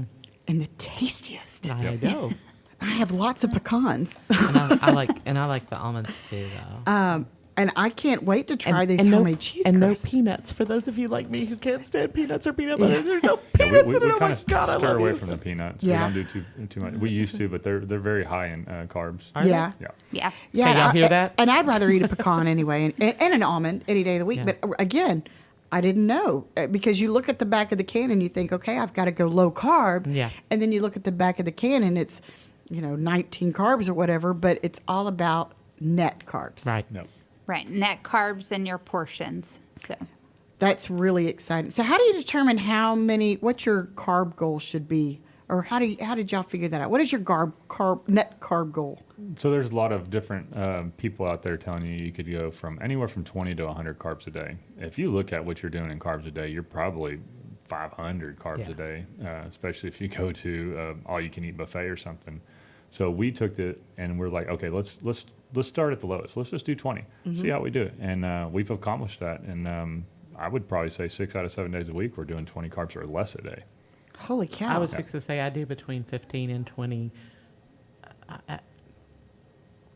And the tastiest. I know. I have lots of pecans. and I like the almonds too, though. And I can't wait to try these no, homemade cheese and crisps. no peanuts. For those of you like me who can't stand peanuts or peanut butter, there's no Yeah, peanuts we in it. Oh kind my of God, I stir love away you. from the peanuts. Yeah. We don't do too much. We used to, but they're very high in carbs. Are Yeah. they? Yeah. Yeah, Can y'all hear that? And I'd rather eat a pecan anyway, and an almond any day of the week. Yeah. But again, I didn't know because you look at the back of the can and you think, okay, I've got to go low carb. Yeah. And then you look at the back of the can and it's, 19 carbs or whatever, but it's all about net carbs. Right. No. Right. Net carbs in your portions. So That's really exciting. So how do you determine what your carb goal should be? Or how did y'all figure that out? What is your net carb goal? So there's a lot of different people out there telling you could go from anywhere from 20 to 100 carbs a day. If you look at what you're doing in carbs a day, you're probably 500 carbs a day, especially if you go to all-you-can-eat buffet or something. So we took it and we're like, okay, let's start at the lowest. Let's just do 20, see how we do it. And we've accomplished that. And I would probably say 6 out of 7 days a week, we're doing 20 carbs or less a day. Holy cow. I was fixed to say I do between 15 and 20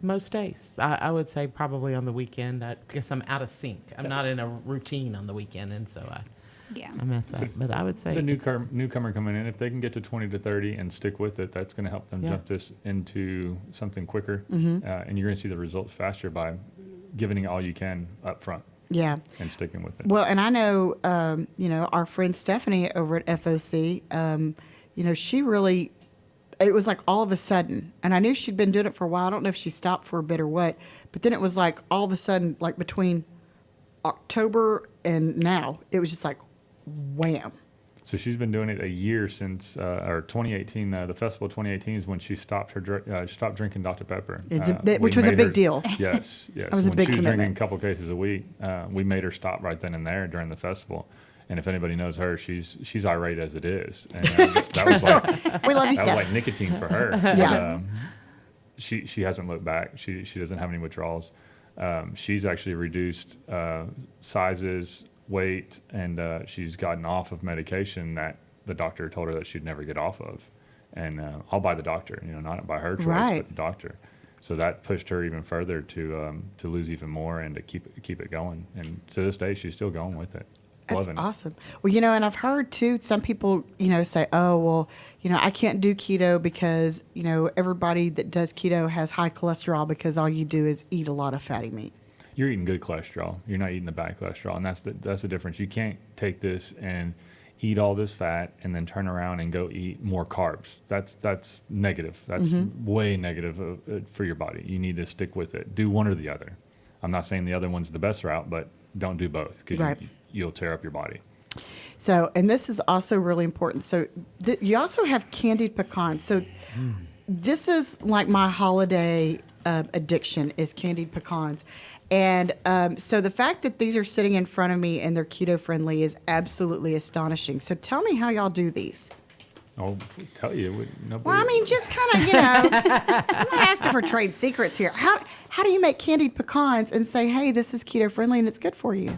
most days. I would say probably on the weekend. I guess I'm out of sync. I'm not in a routine on the weekend, and so I mess up. But I would say The newcomer coming in, if they can get to 20 to 30 and stick with it, that's going to help them jump this into something quicker. And you're going to see the results faster by giving it all you can up front. Yeah. And sticking with it. Well, and I know, our friend Stephanie over at FOC, she really, it was like all of a sudden, and I knew she'd been doing it for a while. I don't know if she stopped for a bit or what, but then it was like all of a sudden, like between October and now, it was just like wham. So she's been doing it a year since, or 2018. The festival of 2018 is when she stopped stopped drinking Dr. Pepper, Which was a big deal. Yes, yes. That was a when big she was commitment. drinking a couple cases a week, we made her stop right then and there during the festival. And if anybody knows her, she's irate as it is. And that was like We love you, that Steph. was like nicotine for her. Yeah. But, she hasn't looked back. She doesn't have any withdrawals. She's actually reduced sizes, weight, and she's gotten off of medication that the doctor told her that she'd never get off of. And all by the doctor, not by her choice, Right. but the doctor. So that pushed her even further to lose even more and to keep it going. And to this day, she's still going with it. That's Loving it. awesome. Well, and I've heard too, some people, say, oh, well, I can't do keto because, everybody that does keto has high cholesterol because all you do is eat a lot of fatty meat. You're eating good cholesterol. You're not eating the bad cholesterol, and that's the difference. You can't take this and eat all this fat and then turn around and go eat more carbs. That's negative. That's way negative for your body. You need to stick with it. Do one or the other. I'm not saying the other one's the best route, but don't do both because Right. you'll tear up your body. So, and this is also really important. So, you also have candied pecans. So, this is like my holiday addiction is candied pecans. And so the fact that these are sitting in front of me and they're keto friendly is absolutely astonishing. So tell me how y'all do these. I'll tell you. Nobody, Well, I mean, just kind of, I'm not asking for trade secrets here. How do you make candied pecans and say, hey, this is keto friendly and it's good for you?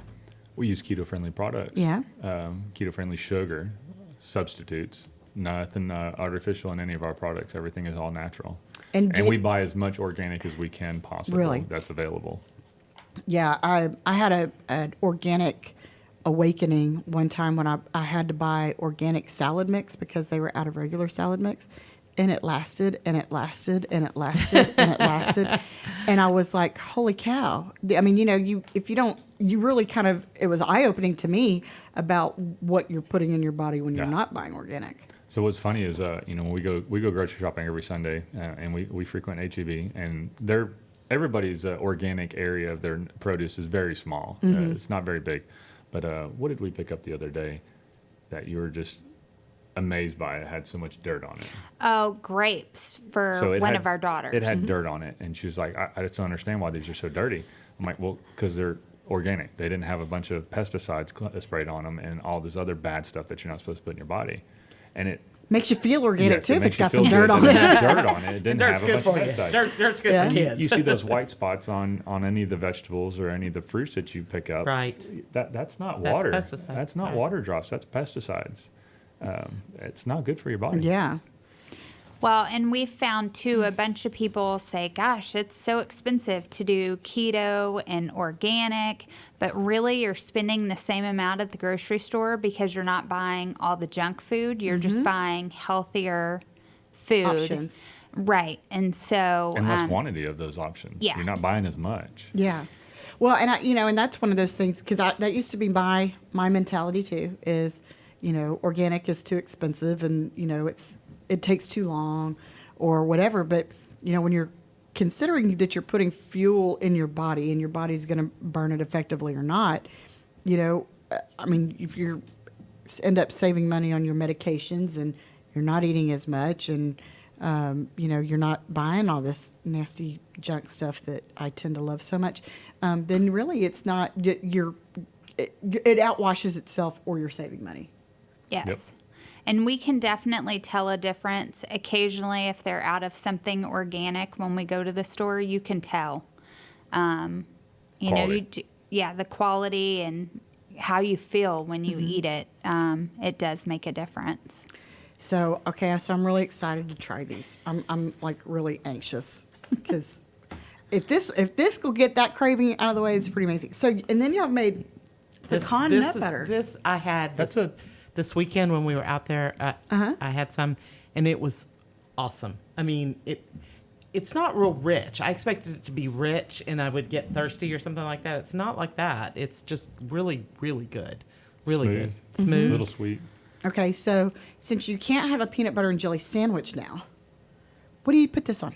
we use keto-friendly products. Yeah. Keto-friendly sugar substitutes. Nothing artificial in any of our products. Everything is all natural. And we buy as much organic as we can possibly. Really? That's available. Yeah, I had an organic awakening one time when I had to buy organic salad mix because they were out of regular salad mix. And it lasted, and it lasted, and it lasted, and it lasted. And I was like, holy cow. I mean, you really kind of, it was eye-opening to me about what you're putting in your body when you're not buying organic. So what's funny is, when we go grocery shopping every Sunday, and we frequent H-E-B, and everybody's organic area of their produce is very small. Mm-hmm. It's not very big. But what did we pick up the other day that you were just amazed by? It had so much dirt on it. Oh, grapes for one of our daughters. It had dirt on it, and she was like, I just don't understand why these are so dirty. I'm like, well, because they're organic. They didn't have a bunch of pesticides sprayed on them and all this other bad stuff that you're not supposed to put in your body. And it makes you feel organic too if it's got some dirt on it. Dirt on it. It didn't have a bunch of pesticides. Dirt's good for kids. You see those white spots on any of the vegetables or any of the fruits that you pick up. Right. That's not water. Pesticide. That's not water drops. That's pesticides. It's not good for your body. Yeah. Well, and we've found too, a bunch of people say, gosh, it's so expensive to do keto and organic, but really you're spending the same amount at the grocery store because you're not buying all the junk food. You're just buying healthier food. Options. Right. And so. And less quantity of those options. Yeah. You're not buying as much. Yeah. Well, and and that's one of those things, because that used to be my mentality too, is, organic is too expensive and, it takes too long or whatever. But, when you're considering that you're putting fuel in your body and your body's going to burn it effectively or not, if you end up saving money on your medications and you're not eating as much and, you're not buying all this nasty junk stuff that I tend to love so much, then really it's not, it outwashes itself or you're saving money. Yes. Yep. And we can definitely tell a difference. Occasionally, if they're out of something organic, when we go to the store, you can tell. The quality and how you feel when you eat it, it does make a difference. So I'm really excited to try these. I'm like really anxious because if this will get that craving out of the way, it's pretty amazing. So, and then y'all have made pecan nut butter. This I had this weekend when we were out there. I had some, and it was awesome. I mean, it's not real rich. I expected it to be rich, and I would get thirsty or something like that. It's not like that. It's just really, really good. Really good. Smooth. A little sweet. Okay, so since you can't have a peanut butter and jelly sandwich now, what do you put this on?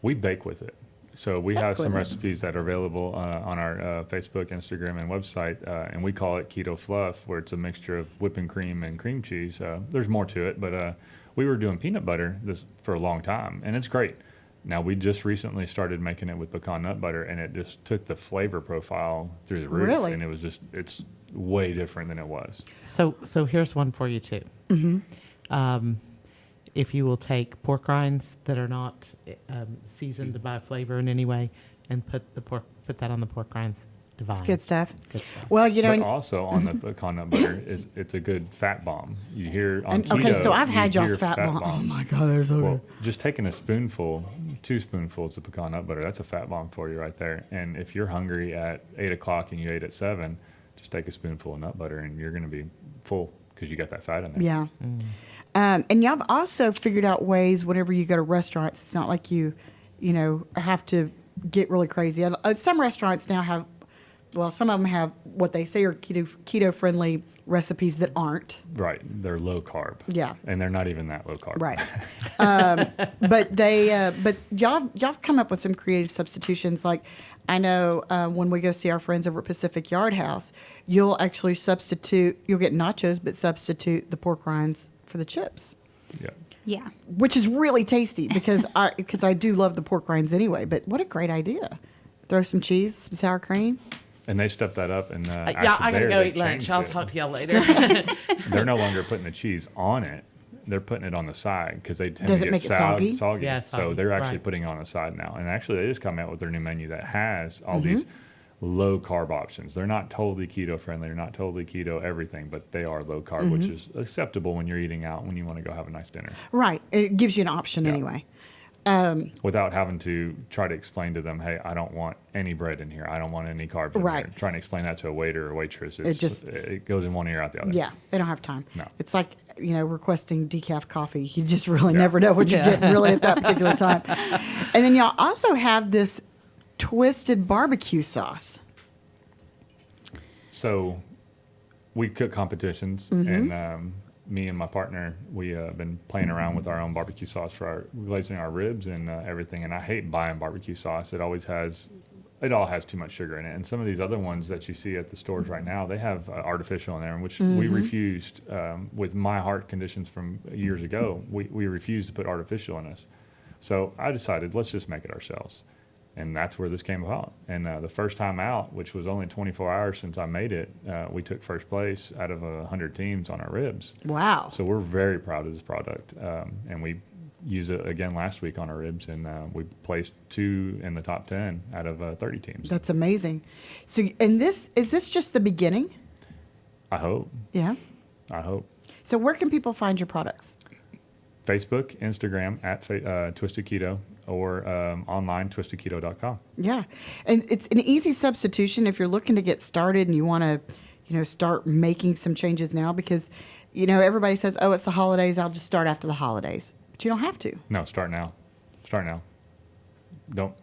We bake with it. So we have some recipes that are available on our Facebook, Instagram, and website, and we call it Keto Fluff, where it's a mixture of whipping cream and cream cheese. There's more to it, but we were doing peanut butter this for a long time, and it's great. Now, we just recently started making it with pecan nut butter, and it just took the flavor profile through the roof. Really? And it's way different than it was. So here's one for you, too. Mm-hmm. If you will take pork rinds that are not seasoned by flavor in any way and put that on the pork rinds, divine. It's good stuff. Good stuff. Well, But also on the pecan nut butter, it's a good fat bomb. You hear on keto. Okay, so I've had you y'all's hear fat bomb. Oh bombs. my God, they're so good. Just taking a spoonful, 2 spoonfuls of pecan nut butter, that's a fat bomb for you right there. And if you're hungry at 8 o'clock and you ate at 7, just take a spoonful of nut butter and you're going to be full because you got that fat in there. Yeah. And y'all have also figured out ways whenever you go to restaurants, it's not like you have to get really crazy. Some restaurants now have, some of them have what they say are keto-friendly recipes that aren't. Right. They're low carb. Yeah. And they're not even that low carb. Right. But y'all have come up with some creative substitutions. Like I know when we go see our friends over at Pacific Yard House, you'll get nachos, but substitute the pork rinds for the chips. Yeah. Yeah. Which is really tasty because I do love the pork rinds anyway. But what a great idea! Throw some cheese, some sour cream. And they stepped that up. And I gotta go eat lunch. I'll talk to y'all later. They're no longer putting the cheese on it. they're putting it on the side because they tend Does to it get make it soggy? Yeah, So soggy, they're actually right. putting it on the side now. And actually, they just come out with their new menu that has all these low carb options. They're not totally keto friendly. They're not totally keto everything, but they are low carb, which is acceptable when you're eating out when you want to go have a nice dinner. Right. It gives you an option anyway. Without having to try to explain to them, hey, I don't want any bread in here. I don't want any carbs in Right. here. Trying to explain that to a waiter or waitress, just- it goes in one ear out the other. Yeah, they don't have time. No. It's like, requesting decaf coffee. You just really never know what you're getting really at that particular time. And then y'all also have this twisted barbecue sauce. So we cook competitions, and me and my partner, we been playing around with our own barbecue sauce for our glazing our ribs and everything. And I hate buying barbecue sauce. It all has too much sugar in it. And some of these other ones that you see at the stores right now, they have artificial in there, which we refused with my heart conditions from years ago. We refused to put artificial in us. So I decided, let's just make it ourselves. And that's where this came about. And the first time out, which was only 24 hours since I made it, we took first place out of 100 teams on our ribs. Wow. So we're very proud of this product. And we used it again last week on our ribs, and we placed 2 in the top 10 out of 30 teams. That's amazing. So, and is this just the beginning? I hope. Yeah. I hope. So where can people find your products? Facebook, Instagram at Twisted Keto, or online twistedketo.com. Yeah. And it's an easy substitution if you're looking to get started and you want to, start making some changes now because, everybody says, oh, it's the holidays. I'll just start after the holidays. But you don't have to. No, start now. Start now.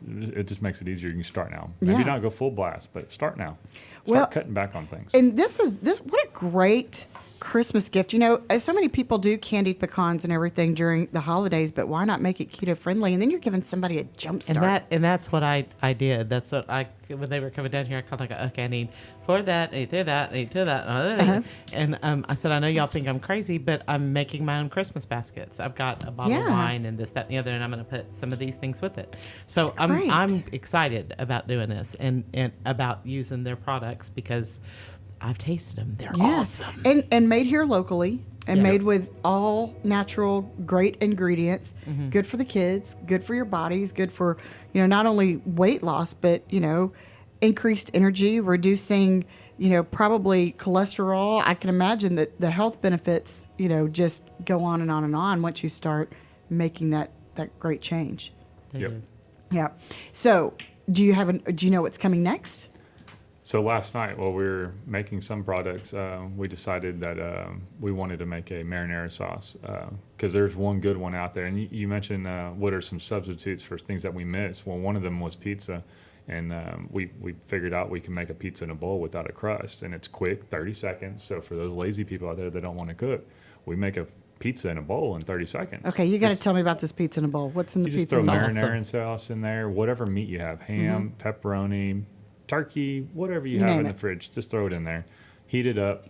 It just makes it easier. You can start now. Maybe Yeah. not go full blast, but start now. Start Well, cutting back on things. And what a great Christmas gift. So many people do candied pecans and everything during the holidays, but why not make it keto friendly? And then you're giving somebody a jump start. And that's what I did. That's what when they were coming down here, I kind of like, okay, I need for that, I need to that, I need to that. And I said, I know y'all think I'm crazy, but I'm making my own Christmas baskets. I've got a bottle of wine and this, that, and the other, and I'm going to put some of these things with it. So great. I'm excited about doing this and about using their products because I've tasted them. They're awesome. And made here locally and Yes. made with all natural, great ingredients. Good for the kids, good for your bodies, good for, not only weight loss, but, increased energy, reducing, probably cholesterol. I can imagine that the health benefits, just go on and on and on once you start making that great change. Yep. Yeah. So do you know what's coming next? So last night, while we were making some products, we decided that we wanted to make a marinara sauce because there's one good one out there. And you mentioned what are some substitutes for things that we miss. Well, one of them was pizza. And we figured out we can make a pizza in a bowl without a crust. And it's quick, 30 seconds. So for those lazy people out there that don't want to cook, we make a pizza in a bowl in 30 seconds. Okay, you got to tell me about this pizza in a bowl. What's in the You just pizza? throw sauce? marinara sauce in there, whatever meat you have, ham, pepperoni, turkey, whatever you have name in the it. fridge, just throw it in there. Heat it up,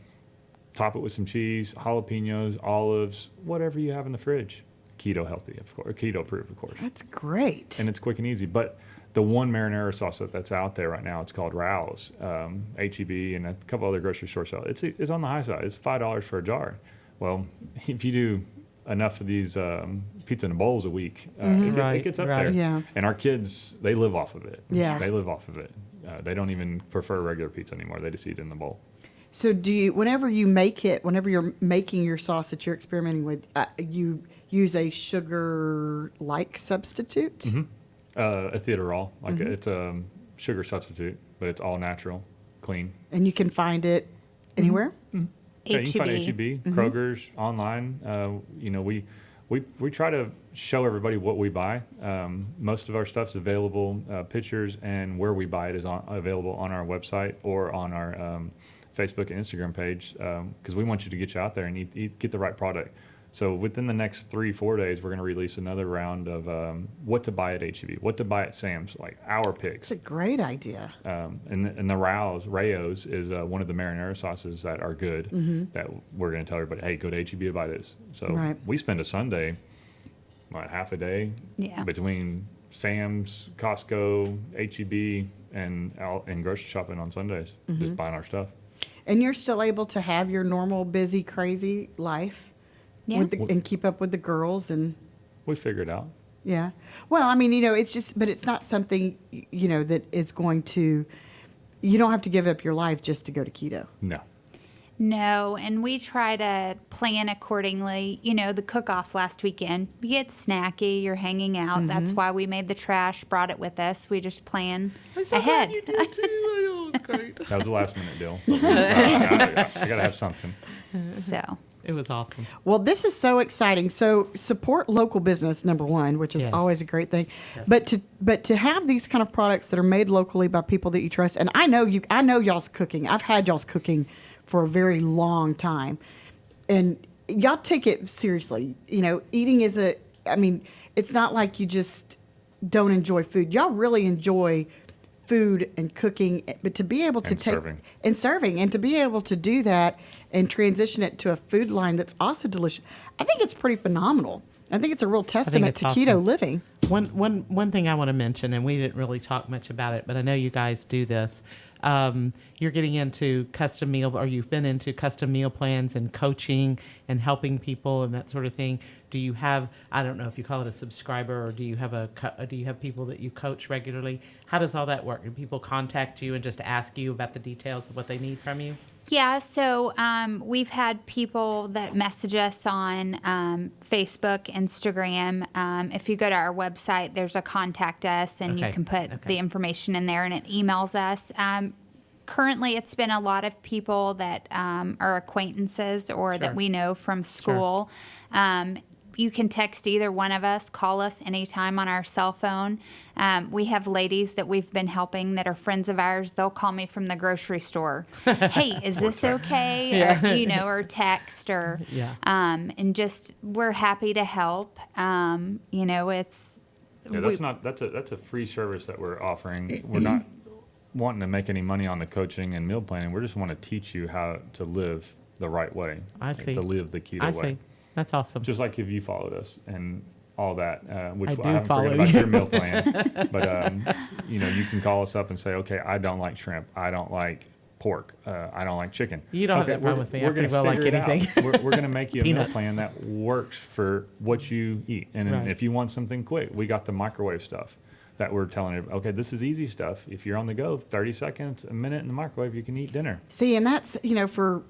top it with some cheese, jalapenos, olives, whatever you have in the fridge. Keto healthy, of course, keto proof, of course. That's great. And it's quick and easy. But the one marinara sauce that's out there right now, it's called Rouse, H-E-B, and a couple other grocery stores sell it. It's on the high side. It's $5 for a jar. Well, if you do enough of these pizza in a bowls a week, it gets up there. Yeah. And our kids, they live off of it. Yeah. They live off of it. They don't even prefer regular pizza anymore. They just eat it in the bowl. So whenever you're making your sauce that you're experimenting with, you use a sugar-like substitute? Etheterol, it's a sugar substitute, but it's all natural, clean. And you can find it anywhere? Yeah, you can find H-E-B. H-E-B, Kroger's, online. We try to show everybody what we buy. Most of our stuff's available, pictures and where we buy it is available on our website or on our Facebook and Instagram page because we want you to get you out there and get the right product. So within the next 3-4 days, we're going to release another round of what to buy at H-E-B, what to buy at Sam's, like our picks. It's a great idea. And the Rayos is one of the marinara sauces that are good that we're going to tell everybody, hey, go to H-E-B to buy this. So Right. we spend a Sunday, half a day between Sam's, Costco, H-E-B, and grocery shopping on Sundays, just buying our stuff. And you're still able to have your normal, busy, crazy life Yeah. and keep up with the girls and. We figured out. Yeah. Well, I mean, it's just, but it's not something, that is going to, you don't have to give up your life just to go to keto. No. No, and we try to plan accordingly. The cook-off last weekend, you get snacky, you're hanging out. That's why we made the trash, brought it with us. We just plan ahead. You did too. I know, it was great. That was a last minute deal. I got to have something. So It was awesome. Well, this is so exciting. So support local business, number one, which is Yes. always a great thing. Yes. But to have these kind of products that are made locally by people that you trust, and I know y'all's cooking. I've had y'all's cooking for a very long time, and y'all take it seriously. Eating is it's not like you just don't enjoy food. Y'all really enjoy food and cooking, but to be able to serving and to be able to do that and transition it to a food line that's also delicious, I think it's pretty phenomenal. I think it's a real testament to keto living. One thing I want to mention, and we didn't really talk much about it, but I know you guys do this. You're getting into custom meal, or you've been into custom meal plans and coaching and helping people and that sort of thing. Do you have, I don't know if you call it a subscriber, or do you have people that you coach regularly? How does all that work? Do people contact you and just ask you about the details of what they need from you? Yeah, so we've had people that message us on Facebook, Instagram. If you go to our website, there's a contact us, and you can put the information in there, and it emails us. Currently, it's been a lot of people that are acquaintances or that we know from school. You can text either one of us, call us anytime on our cell phone. We have ladies that we've been helping that are friends of ours. They'll call me from the grocery store. Hey, is this okay? Or text and just we're happy to help. It's that's a free service that we're offering. We're not wanting to make any money on the coaching and meal planning. We just want to teach you how to live the right way. I see. To live the keto way. See. That's awesome. Just like if you followed us and all that, which I do haven't follow forget about you. your meal plan. But you can call us up and say, okay, I don't like shrimp, I don't like pork, I don't like chicken. You don't have that problem with me. I pretty well like anything. We're going to make you a meal Peanuts. plan that works for what you eat. And then if you want something quick, we got the microwave stuff that we're telling you, okay, this is easy stuff. If you're on the go, 30 seconds, a minute in the microwave, you can eat dinner. See, and that's, for,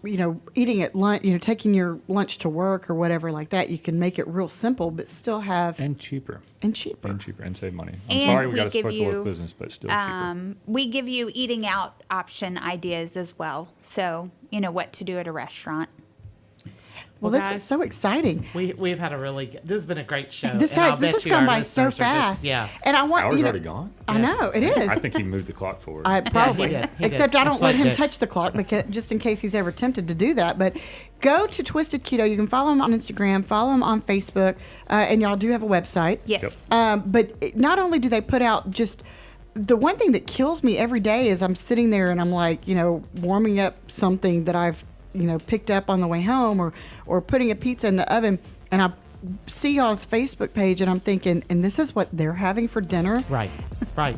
eating at lunch, taking your lunch to work or whatever like that, you can make it real simple, but still have. And cheaper. And cheaper. And save money. I'm And sorry we we got to give support the you, local business, but still cheaper. we give you eating out option ideas as well. So, what to do at a restaurant. Well, Well, this guys, is so exciting. We've had this has been a great show. This and I'll has bet you gone our by so listeners are fast. yeah. And I want Hour's already gone? I know it is. I think he moved the clock forward. I probably, he did. except I don't It's let like him that. touch the clock because just in case he's ever tempted to do that. But go to Twisted Keto. You can follow him on Instagram, follow him on Facebook, and y'all do have a website. Yes. But not only do they put out just the one thing that kills me every day is I'm sitting there and I'm like, warming up something that I've picked up on the way home or putting a pizza in the oven, and I see y'all's Facebook page and I'm thinking, and this is what they're having for dinner. Right.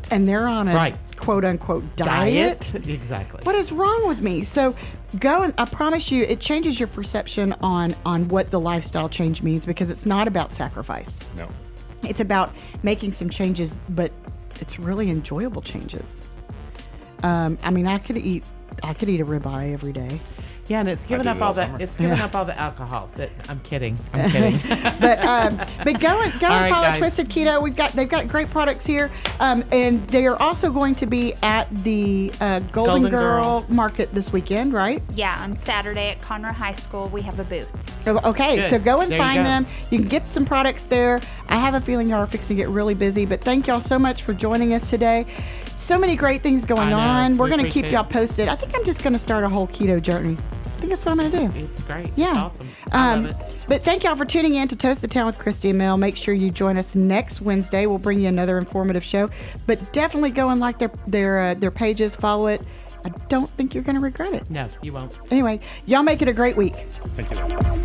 And they're on a quote unquote diet. Exactly. What is wrong with me? So go, and I promise you, it changes your perception on what the lifestyle change means, because it's not about sacrifice. No. It's about making some changes, but it's really enjoyable changes. I could eat a ribeye every day. Yeah, and it's given do up that all all the summer. up all the alcohol. I'm kidding. But go and right, follow guys. Twisted Keto. They've got great products here, and they are also going to be at the Golden Girl Market this weekend, right? Yeah, on Saturday at Conroe High School, we have a booth. Okay, Good. so go and There you find go. them. You can get some products there. I have a feeling y'all are fixing to get really busy, but thank y'all so much for joining us today. So many great things going I know. on. We're We going to keep appreciate y'all it. posted. I think I'm just going to start a whole keto journey. I think that's what I'm going to do. It's great. Yeah. It's awesome. I love it. But thank y'all for tuning in to Toast the Town with Christy and Mel. Make sure you join us next Wednesday. We'll bring you another informative show. But definitely go and like their pages, follow it. I don't think you're going to regret it. No, you won't. Anyway, y'all make it a great week. Thank you.